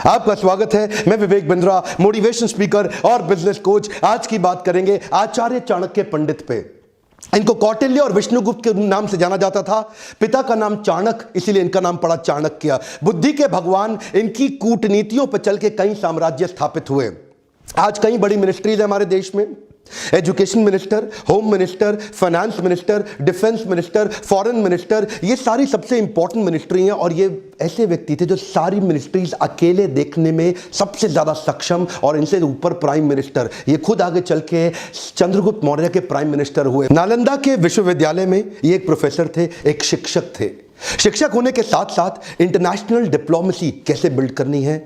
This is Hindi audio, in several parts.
आपका स्वागत है। मैं विवेक बिंद्रा, मोटिवेशन स्पीकर और बिजनेस कोच। आज की बात करेंगे आचार्य चाणक्य पंडित पे। इनको कौटिल्य और विष्णुगुप्त के नाम से जाना जाता था। पिता का नाम चाणक्य, इसीलिए इनका नाम पड़ा चाणक्य। बुद्धि के भगवान। इनकी कूटनीतियों पर चल के कई साम्राज्य स्थापित हुए। आज कई बड़ी मिनिस्ट्रीज है हमारे देश में। Education minister, home minister, finance minister, defence minister, foreign minister, ये सारी सबसे इंपॉर्टेंट मिनिस्ट्री हैं। और ये ऐसे व्यक्ति थे जो सारी मिनिस्ट्रीज अकेले देखने में सबसे ज्यादा सक्षम, और इनसे ऊपर प्राइम मिनिस्टर, ये खुद आगे चल के चंद्रगुप्त मौर्य के प्राइम मिनिस्टर हुए। नालंदा के विश्वविद्यालय में ये एक प्रोफेसर थे, एक शिक्षक थे। शिक्षक होने के साथ साथ इंटरनेशनल डिप्लोमेसी कैसे बिल्ड करनी है,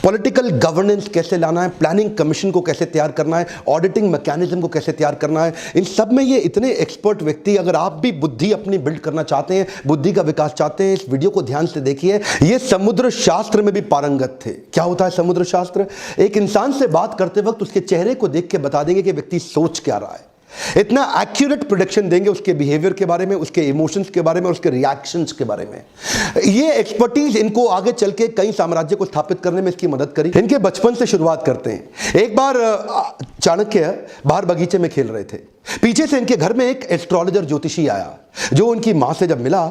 पॉलिटिकल गवर्नेंस कैसे लाना है, प्लानिंग कमीशन को कैसे तैयार करना है, ऑडिटिंग मैकेनिज्म को कैसे तैयार करना है, इन सब में ये इतने एक्सपर्ट व्यक्ति। अगर आप भी बुद्धि अपनी बिल्ड करना चाहते हैं, बुद्धि का विकास चाहते हैं, इस वीडियो को ध्यान से देखिए। ये समुद्र शास्त्र में भी पारंगत थे। क्या होता है समुद्र शास्त्र? एक इंसान से बात करते वक्त उसके चेहरे को देख के बता देंगे कि व्यक्ति सोच क्या रहा है। इतना एक्यूरेट प्रेडिक्शन देंगे उसके बिहेवियर के बारे में, उसके इमोशंस के बारे में, उसके रिएक्शंस के बारे में। ये एक्सपर्टीज इनको आगे चल के कई साम्राज्य को स्थापित करने में इसकी मदद करी। इनके बचपन से शुरुआत करते हैं। एक बार चाणक्य बाहर बगीचे में खेल रहे थे। पीछे से इनके घर में एक एस्ट्रोलॉजर ज्योतिषी आया, जो उनकी मां से जब मिला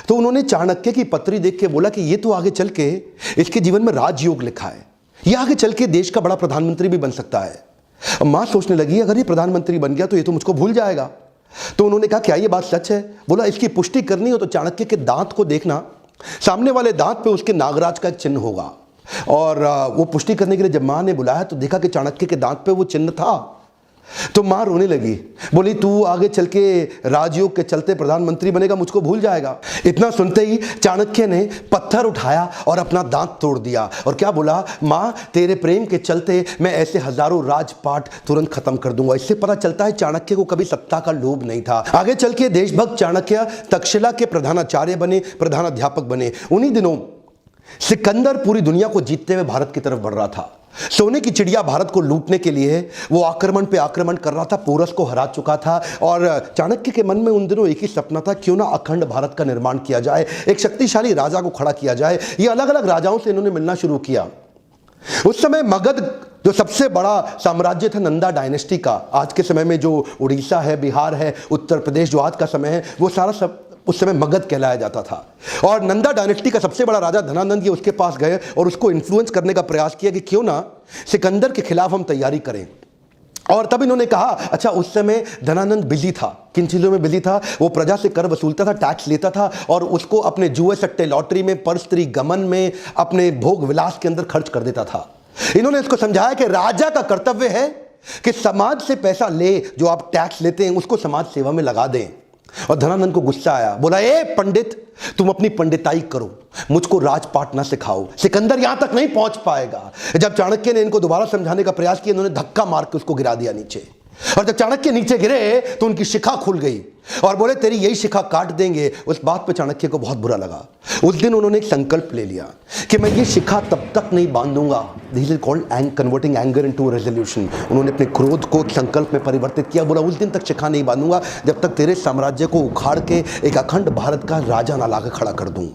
तो उन्होंने चाणक्य की पत्री देख के बोला कि ये तो आगे चल के इसके जीवन में राजयोग लिखा है, ये आगे चल के देश का बड़ा प्रधानमंत्री भी बन सकता है। मां सोचने लगी अगर ये प्रधानमंत्री बन गया तो ये तो मुझको भूल जाएगा। तो उन्होंने कहा क्या ये बात सच है? बोला इसकी पुष्टि करनी हो तो चाणक्य के दांत को देखना, सामने वाले दांत पे उसके नागराज का एक चिन्ह होगा। और वो पुष्टि करने के लिए जब मां ने बुलाया तो देखा कि चाणक्य के दांत पे वो चिन्ह था। तो मां रोने लगी, बोली तू आगे चल के राजयोग के चलते प्रधानमंत्री बनेगा, मुझको भूल जाएगा। इतना सुनते ही चाणक्य ने पत्थर उठाया और अपना दांत तोड़ दिया और क्या बोला, मां तेरे प्रेम के चलते मैं ऐसे हजारों राजपाट तुरंत खत्म कर दूंगा। इससे पता चलता है चाणक्य को कभी सत्ता का लोभ नहीं था। आगे चल के देशभक्त चाणक्य तक्षशिला के प्रधानाचार्य बने, प्रधानाध्यापक बने। उन्हीं दिनों सिकंदर पूरी दुनिया को जीतते हुए भारत की तरफ बढ़ रहा था। सोने की चिड़िया भारत को लूटने के लिए वो आक्रमण पे आक्रमण कर रहा था, पोरस को हरा चुका था। और चाणक्य के मन में उन दिनों एक ही सपना था, क्यों ना अखंड भारत का निर्माण किया जाए, एक शक्तिशाली राजा को खड़ा किया जाए। ये अलग अलग राजाओं से इन्होंने मिलना शुरू किया। उस समय मगध जो सबसे बड़ा साम्राज्य था नंदा डायनेस्टी का, आज के समय में जो उड़ीसा है, बिहार है, उत्तर प्रदेश जो आज का समय है, वो सारा सब उस समय मगध कहलाया जाता था। और नंदा डायनेस्टी का सबसे बड़ा राजा धनानंद ये उसके पास गए और उसको इन्फ्लुएंस करने का प्रयास किया कि क्यों ना सिकंदर के खिलाफ हम तैयारी करें। और तब इन्होंने कहा, अच्छा उस समय धनानंद बिजी था। किन चीजों में बिजी था? वो प्रजा से कर वसूलता था, टैक्स लेता था और उसको अपने जुए सट्टे लॉटरी में, परस्त्री गमन में, अपने भोग विलास के अंदर खर्च कर देता था। इन्होंने इसको समझाया कि राजा का कर्तव्य है कि समाज से पैसा ले, जो आप टैक्स लेते हैं उसको समाज सेवा में लगा दें। और धनानंद को गुस्सा आया, बोला ए पंडित तुम अपनी पंडिताई करो, मुझको राजपाट ना सिखाओ, सिकंदर यहां तक नहीं पहुंच पाएगा। जब चाणक्य ने इनको दोबारा समझाने का प्रयास किया, इन्होंने धक्का मार के उसको गिरा दिया नीचे। और जब चाणक्य नीचे गिरे तो उनकी शिखा खुल गई और बोले तेरी यही शिखा काट देंगे। उस बात पे चाणक्य को बहुत बुरा लगा। उस दिन उन्होंने एक संकल्प ले लिया कि मैं ये शिखा तब तक नहीं बांधूंगा। This is called converting anger into resolution. उन्होंने अपने क्रोध को संकल्प में परिवर्तित किया। बोला उस दिन तक शिखा नहीं बांधूंगा जब तक तेरे साम्राज्य को उखाड़ के एक अखंड भारत का राजा ना लाकर खड़ा कर दूं।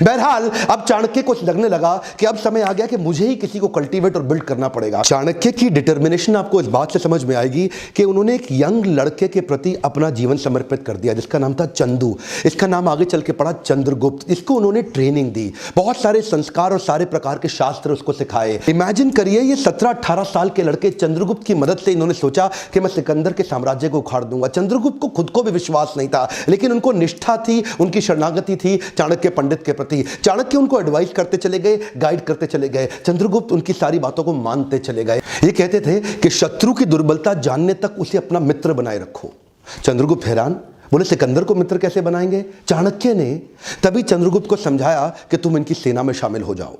बहरहाल अब चाणक्य को लगने लगा कि अब समय आ गया कि मुझे ही किसी को कल्टीवेट और बिल्ड करना पड़ेगा। चाणक्य की डिटर्मिनेशन आपको इस बात से समझ में आएगी कि उन्होंने एक यंग लड़के के प्रति अपना जीवन समर्पित कर दिया जिसका नाम था चंदू। इसका नाम आगे चल के पड़ा चंद्रगुप्त। इसको उन्होंने ट्रेनिंग दी, बहुत सारे संस्कार और सारे प्रकार के शास्त्र उसको सिखाए। इमेजिन करिए ये 17-18 साल के लड़के, चंद्रगुप्त की मदद से इन्होंने सोचा कि मैं सिकंदर के साम्राज्य को उखाड़ दूंगा। चंद्रगुप्त को खुद को भी विश्वास नहीं था, लेकिन उनको निष्ठा थी, उनकी शरणागति थी चाणक्य पंडित के प्रति। चाणक्य उनको एडवाइस करते चले गए, गाइड करते चले गए। चंद्रगुप्त उनकी सारी बातों को मानते चले गए। ये कहते थे कि शत्रु की दुर्बलता जानने तक उसे अपना मित्र बनाए रखो। चंद्रगुप्त हैरान, बोले सिकंदर को मित्र कैसे बनाएंगे? चाणक्य ने तभी चंद्रगुप्त को समझाया कि तुम इनकी सेना में शामिल हो जाओ।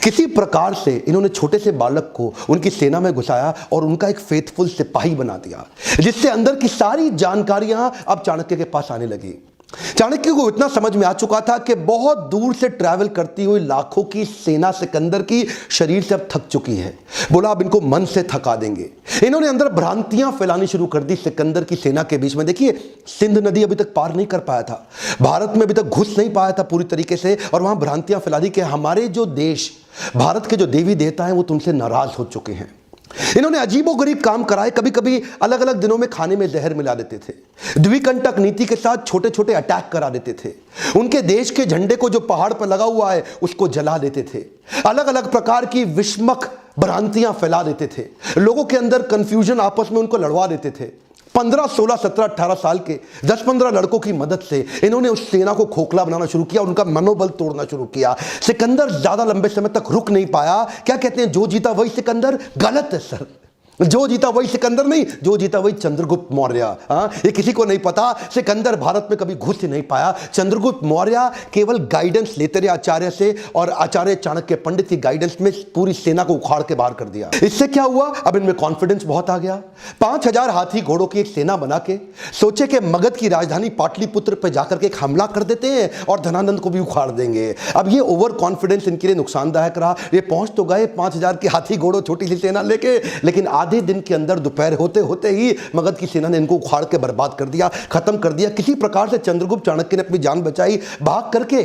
किसी प्रकार से इन्होंने छोटे से बालक को उनकी सेना में घुसाया और उनका एक फेथफुल सिपाही बना दिया, जिससे अंदर की सारी जानकारियां अब चाणक्य के पास आने लगी। चाणक्य को इतना समझ में आ चुका था कि बहुत दूर से ट्रैवल करती हुई लाखों की सेना सिकंदर की शरीर से अब थक चुकी है। बोला अब इनको मन से थका देंगे। इन्होंने अंदर भ्रांतियां फैलानी शुरू कर दी सिकंदर की सेना के बीच में। देखिए, सिंध नदी अभी तक पार नहीं कर पाया था, भारत में अभी तक घुस नहीं पाया था पूरी तरीके से, और वहां भ्रांतियां फैला दी कि हमारे जो देश, भारत के जो देवी देवता हैं वो तुमसे नाराज हो चुके हैं। इन्होंने अजीबोगरीब काम कराए। कभी कभी अलग अलग दिनों में खाने में जहर मिला देते थे, द्विकंटक नीति के साथ छोटे छोटे अटैक करा देते थे, उनके देश के झंडे को जो पहाड़ पर लगा हुआ है उसको जला देते थे, अलग अलग प्रकार की विस्मक भ्रांतियां फैला देते थे, लोगों के अंदर कंफ्यूजन आपस में उनको लड़वा देते थे। 15, 16, 17, 18 साल के 10-15 लड़कों की मदद से इन्होंने उस सेना को खोखला बनाना शुरू किया, उनका मनोबल तोड़ना शुरू किया। सिकंदर ज्यादा लंबे समय तक रुक नहीं पाया। क्या कहते हैं, जो जीता वही सिकंदर? गलत है सर, जो जीता वही सिकंदर नहीं, जो जीता वही चंद्रगुप्त मौर्य। ये किसी को नहीं पता, सिकंदर भारत में कभी घुस ही नहीं पाया। चंद्रगुप्त मौर्य केवल गाइडेंस लेते रहे आचार्य से, और आचार्य चाणक्य पंडित की गाइडेंस में पूरी सेना को उखाड़ के बाहर कर दिया। इससे क्या हुआ, अब इनमें कॉन्फिडेंस बहुत आ गया। 5000 हाथी घोड़ों की एक सेना बना के सोचे कि मगध की राजधानी पाटलिपुत्र पर जाकर के एक हमला कर देते हैं और धनानंद को भी उखाड़ देंगे। अब ये ओवर कॉन्फिडेंस इनके लिए नुकसानदायक रहा। ये पहुंच तो गए 5000 के हाथी घोड़ों छोटी सी सेना लेके, लेकिन आधे दिन के अंदर दोपहर होते होते ही मगध की सेना ने इनको उखाड़ के बर्बाद कर दिया, खत्म कर दिया। किसी प्रकार से चंद्रगुप्त चाणक्य ने अपनी जान बचाई, भाग करके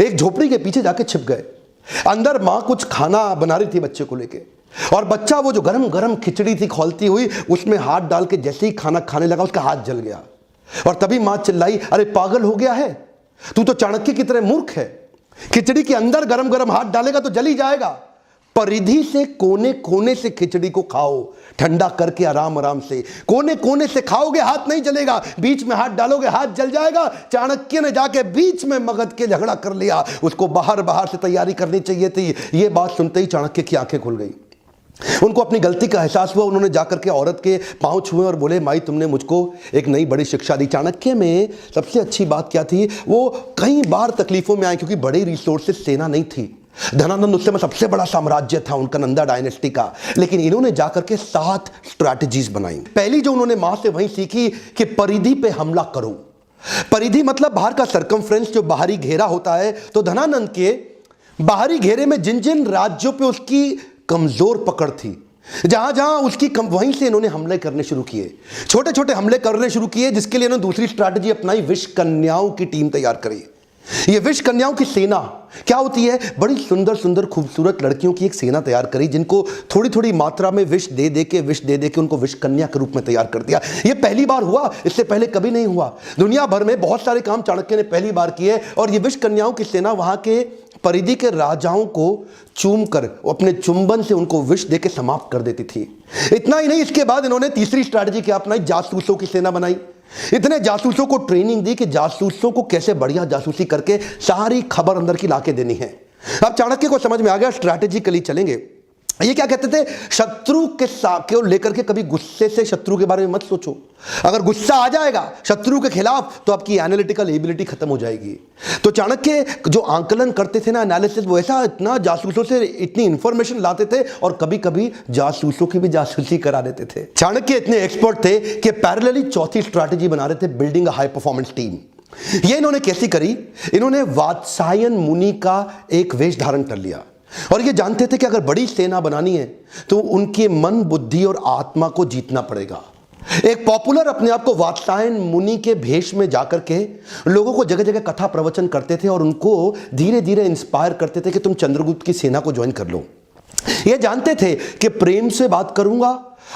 एक झोपड़ी के पीछे जाके छिप गए। अंदर मां कुछ खाना बना रही थी बच्चे को लेके, और बच्चा वो जो गरम गरम खिचड़ी थी खौलती हुई, उसमें हाथ डाल के जैसे ही खाना खाने लगा उसका हाथ जल गया। और तभी मां चिल्लाई, अरे पागल हो गया है तू, तो चाणक्य की तरह मूर्ख है, खिचड़ी के अंदर गरम गरम हाथ डालेगा तो जल ही जाएगा। परिधि से कोने कोने से खिचड़ी को खाओ, ठंडा करके आराम आराम से, कोने कोने से खाओगे हाथ नहीं जलेगा, बीच में हाथ डालोगे हाथ जल जाएगा। चाणक्य ने जाके बीच में मगध के झगड़ा कर लिया, उसको बाहर बाहर से तैयारी करनी चाहिए थी। यह बात सुनते ही चाणक्य की आंखें खुल गई, उनको अपनी गलती का एहसास हुआ। उन्होंने जाकर के औरत के पांव छुए और बोले, माई तुमने मुझको एक नई बड़ी शिक्षा दी। चाणक्य में सबसे अच्छी बात क्या थी, वो कई बार तकलीफों में आए क्योंकि बड़ी रिसोर्सेज सेना नहीं थी। धनानंद उस समय सबसे बड़ा साम्राज्य था उनका, नंदा डायनेस्टी का, लेकिन इन्होंने जाकर के 7 स्ट्रैटेजीज बनाई। पहली जो उन्होंने मां से वही सीखी कि परिधि पे हमला करो। परिधि मतलब बाहर का सर्कमफ्रेंस, जो बाहरी घेरा होता है। तो धनानंद के बाहरी घेरे में जिन जिन राज्यों पे उसकी कमजोर पकड़ थी, जहां जहां उसकी वहीं से इन्होंने हमले करने शुरू किए, छोटे छोटे हमले करने शुरू किए, जिसके लिए इन्होंने दूसरी स्ट्रैटेजी अपनाई, विष कन्याओं की टीम तैयार करी। ये विष कन्याओं की सेना क्या होती है, बड़ी सुंदर सुंदर खूबसूरत लड़कियों की एक सेना तैयार करी, जिनको थोड़ी थोड़ी मात्रा में विष दे दे के उनको विष कन्या के रूप में तैयार कर दिया। ये पहली बार हुआ, इससे पहले कभी नहीं हुआ। दुनिया भर में बहुत सारे काम चाणक्य ने पहली बार किए, और ये विष कन्याओं की सेना वहां के परिधि के राजाओं को चूम कर अपने चुंबन से उनको विष देके समाप्त कर देती थी। इतना ही नहीं, इसके बाद इन्होंने तीसरी स्ट्रैटेजी क्या अपनाई, जासूसों की सेना बनाई। इतने जासूसों को ट्रेनिंग दी कि जासूसों को कैसे बढ़िया जासूसी करके सारी खबर अंदर की लाके देनी है। अब चाणक्य को समझ में आ गया, स्ट्रैटेजिकली चलेंगे। ये क्या कहते थे, शत्रु के साथ लेकर के कभी गुस्से से शत्रु के बारे में मत सोचो। अगर गुस्सा आ जाएगा शत्रु के खिलाफ तो आपकी एनालिटिकल एबिलिटी खत्म हो जाएगी। तो चाणक्य जो आंकलन करते थे ना, एनालिसिस, वो ऐसा इतना जासूसों से इतनी इंफॉर्मेशन लाते थे, और कभी कभी जासूसों की भी जासूसी करा देते थे। चाणक्य इतने एक्सपर्ट थे कि पैरेलली चौथी स्ट्रैटेजी बना रहे थे, building a high performance team. ये इन्होंने कैसी करी, इन्होंने वात्सायन मुनि का एक वेश धारण कर लिया, और ये जानते थे कि अगर बड़ी सेना बनानी है तो उनके मन, बुद्धि और आत्मा को जीतना पड़ेगा। एक पॉपुलर अपने आप को वात्सायन मुनि के भेष में जाकर के लोगों को जगह जगह कथा प्रवचन करते थे, और उनको धीरे धीरे इंस्पायर करते थे कि तुम चंद्रगुप्त की सेना को ज्वाइन कर लो। ये जानते थे कि प्रेम से बात करूंगा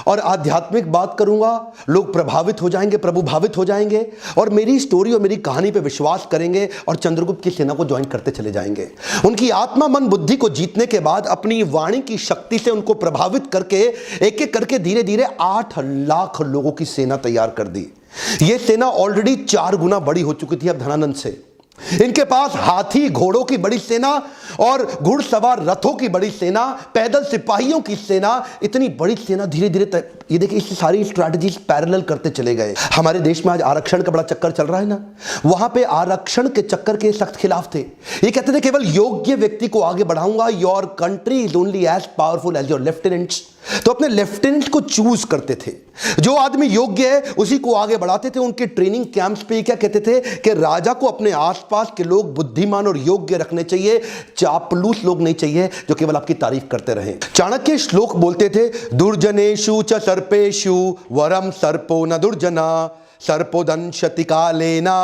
और आध्यात्मिक बात करूंगा, लोग प्रभावित हो जाएंगे, प्रभुभावित हो जाएंगे, और मेरी स्टोरी और मेरी कहानी पे विश्वास करेंगे और चंद्रगुप्त की सेना को ज्वाइन करते चले जाएंगे। उनकी आत्मा, मन, बुद्धि को जीतने के बाद अपनी वाणी की शक्ति से उनको प्रभावित करके एक एक करके धीरे धीरे 8 लाख लोगों की सेना तैयार कर दी। यह सेना ऑलरेडी 4 गुना बड़ी हो चुकी थी अब धनानंद से। इनके पास हाथी घोड़ों की बड़ी सेना और घुड़सवार रथों की बड़ी सेना, पैदल सिपाहियों की सेना, इतनी बड़ी सेना धीरे धीरे ये देखिए, इस सारी स्ट्रैटेजीज पैरेलल करते चले गए। हमारे देश में आज आरक्षण का बड़ा चक्कर चल रहा है ना, वहां पे आरक्षण के चक्कर के सख्त खिलाफ थे। ये कहते थे केवल योग्य व्यक्ति को आगे बढ़ाऊंगा, your country is only as powerful as your lieutenants. तो अपने लेफ्टिनेंट को चूज करते थे। जो आदमी योग्य है उसी को आगे बढ़ाते थे। उनके ट्रेनिंग कैंप्स पे क्या कहते थे कि राजा को अपने आसपास के लोग बुद्धिमान और योग्य रखने चाहिए, चापलूस लोग नहीं चाहिए जो केवल आपकी तारीफ करते रहें। चाणक्य श्लोक बोलते थे, दुर्जनेषु च सर्पेषु वरम सर्पो न दुर्जना, सर्पोदंशति कालेना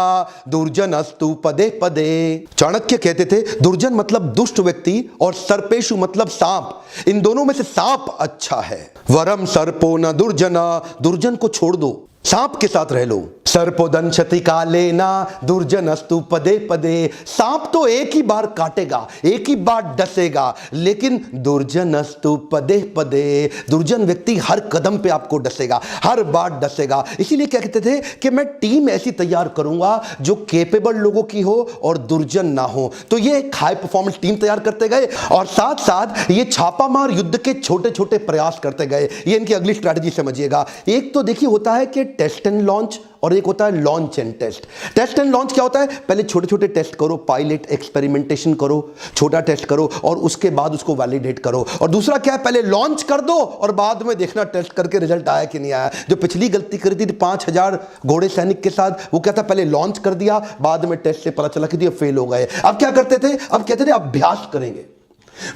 दुर्जनस्तु पदे पदे। चाणक्य कहते थे दुर्जन मतलब दुष्ट व्यक्ति और सर्पेशु मतलब सांप, इन दोनों में से सांप अच्छा है। वरम सर्पो न दुर्जना, दुर्जन को छोड़ दो, सांप के साथ रह लो। सर्पोदंशति कालेना दुर्जनस्तु पदे पदे, सांप तो एक ही बार काटेगा, एक ही बार डसेगा, लेकिन दुर्जनस्तु पदे पदे, दुर्जन व्यक्ति हर कदम पे आपको डसेगा, हर बार डसेगा। इसीलिए क्या कहते थे कि मैं टीम ऐसी तैयार करूंगा जो केपेबल लोगों की हो और दुर्जन ना हो। तो ये एक हाई परफॉर्मेंस टीम तैयार करते गए और साथ साथ ये छापामार युद्ध के छोटे छोटे प्रयास करते गए। ये इनकी अगली स्ट्रैटेजी समझिएगा। एक तो देखिए होता है कि टेस्ट एंड लॉन्च और एक होता है launch and test. Test and launch क्या होता है? पहले छोटे छोटे टेस्ट करो, पायलट एक्सपेरिमेंटेशन करो, छोटा टेस्ट करो और उसके बाद उसको वैलिडेट करो। और दूसरा क्या है, पहले लॉन्च कर दो और बाद में देखना टेस्ट करके रिजल्ट आया कि नहीं आया। जो पिछली गलती करी थी 5000 घोड़े सैनिक के साथ, वो क्या था, पहले लॉन्च कर दिया, बाद में टेस्ट से पता चला कि फेल हो गए। अब क्या करते थे, अब कहते थे अभ्यास करेंगे।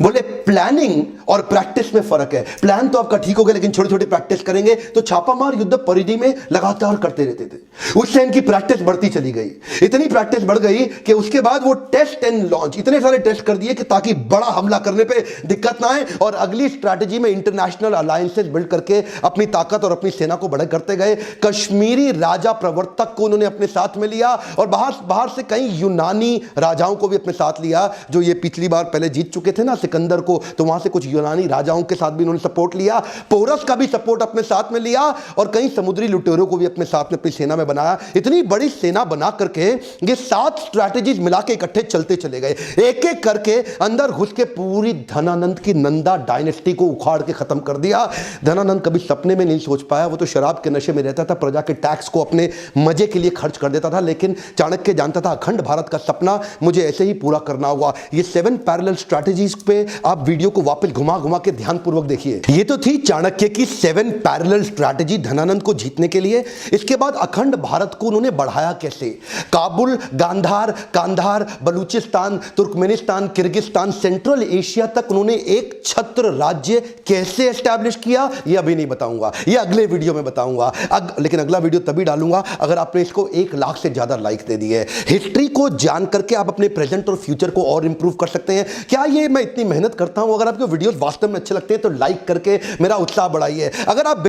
बोले प्लानिंग और प्रैक्टिस में फर्क है। प्लान तो आपका ठीक हो गया लेकिन छोटी छोटी प्रैक्टिस करेंगे। तो छापामार युद्ध परिधि में लगातार करते रहते थे। उससे इनकी प्रैक्टिस बढ़ती चली गई, इतनी प्रैक्टिस बढ़ गई कि उसके बाद वो टेस्ट एंड लॉन्च, इतने सारे टेस्ट कर दिए कि ताकि बड़ा हमला करने पे दिक्कत ना आए। और अगली स्ट्रैटेजी में इंटरनेशनल अलायंसेस बिल्ड करके अपनी ताकत और अपनी सेना को बढ़ा करते गए। कश्मीरी राजा प्रवर्तक को उन्होंने अपने साथ में लिया और बाहर से कई यूनानी राजाओं को भी अपने साथ लिया, जो ये पिछली बार पहले जीत चुके थे ना सिकंदर को, तो वहां से कुछ यूनानी राजाओं के साथ भी उन्होंने सपोर्ट लिया। पोरस का भी सपोर्ट अपने साथ में लिया और कई समुद्री लुटेरों को भी अपने साथ में अपनी सेना में बनाया। इतनी बड़ी सेना बना करके ये 7 स्ट्रैटेजीज मिला के इकट्ठे चलते चले गए। एक एक करके अंदर घुस के पूरी धनानंद की नंदा डायनेस्टी को उखाड़ के खत्म कर दिया। धनानंद कभी सपने में नहीं सोच पाया, वो तो शराब के नशे में रहता था, प्रजा के टैक्स को अपने मजे के लिए खर्च कर देता था। लेकिन चाणक्य जानता था अखंड भारत का सपना मुझे ऐसे ही पूरा करना होगा। ये 7 पैरेलल स्ट्रैटेजीज पे आप वीडियो को वापस घुमा घुमा के ध्यानपूर्वक देखिए। ये तो थी चाणक्य की 7 पैरेलल स्ट्रैटेजी धनानंद को जीतने के लिए। इसके बाद अखंड भारत को उन्होंने बढ़ाया कैसे? Kabul, Gandhar, Kandhar, Balochistan, Turkmenistan, Kyrgyzstan, central Asia तक उन्होंने एक छत्र राज्य कैसे एस्टैब्लिश किया, ये अभी नहीं बताऊंगा, ये अगले वीडियो में बताऊंगा। लेकिन अगला वीडियो तभी डालूंगा अगर आपने इसको 1 लाख से ज्यादा लाइक दे दिए। हिस्ट्री को जान करके आप अपने प्रेजेंट और फ्यूचर को और इंप्रूव कर सकते हैं। क्या ये मैं इतनी मेहनत करता हूं? अगर आपको वीडियोस वास्तव में अच्छे लगते हैं तो लाइक करके मेरा उत्साह बढ़ाइए। अगर आप